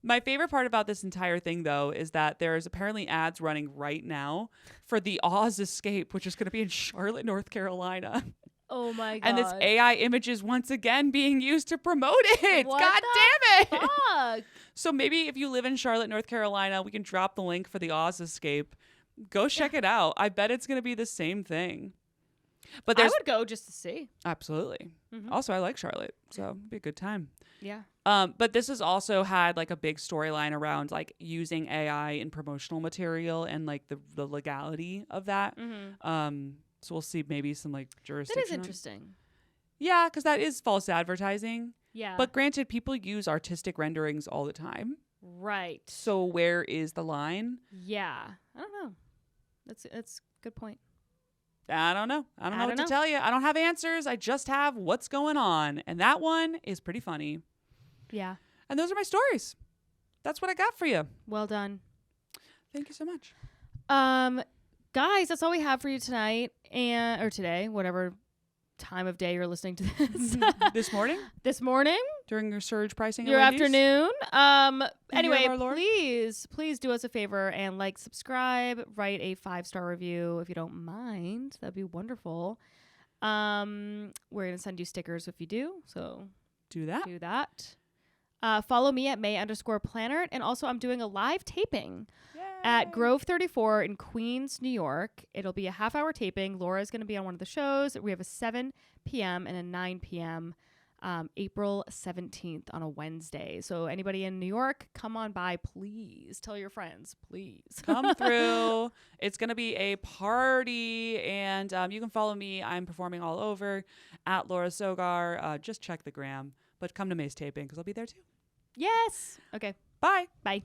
My favorite part about this entire thing, though, is that there's apparently ads running right now for the Oz Escape, which is going to be in Charlotte, North Carolina. Oh my god. And this AI image is once again being used to promote it. What God the damn it. fuck? So maybe if you live in Charlotte, North Carolina, we can drop the link for the Oz Escape. Go check it out. I bet it's going to be the same thing. But I there's would go just to see. absolutely. Also, I like Charlotte, so it'd be a good time. Yeah. But this has also had like a big storyline around like using AI in promotional material and like the legality of that. So we'll see maybe some like jurisdiction. That is on it. interesting. Yeah, because that is false advertising. Yeah. But granted, people use artistic renderings all the time. right. So where is the line? Yeah. I don't know. That's a good point. I don't know. I don't know I what don't to tell you. I don't have answers. I just have what's going on. And that one is pretty funny. Yeah. And those are my stories. That's what I got for you. Well done. Thank you so much. Guys, that's all we have for you tonight or today, whatever time of day you're listening to this. This morning? This morning? During your surge pricing? at Your Wendy's? afternoon. Anyway, of our Lord? please do us a favor and like, subscribe, write a 5-star review if you don't mind. That'd be wonderful. We're gonna send you stickers if you do, so Do that. do that. Follow me at May_Planner, and also I'm doing a live taping at Grove 34 in Queens, New York. It'll be a half-hour taping. Laura's going to be on one of the shows. We have a 7 p.m. and a 9 p.m. April 17th on a Wednesday. So anybody in New York, come on by, please. Tell your friends, please. Come through. It's going to be a party, and you can follow me. I'm performing all over at Laura Sogar. Just check the gram, but come to May's taping because I'll be there too. Yes. Okay. Bye. Bye.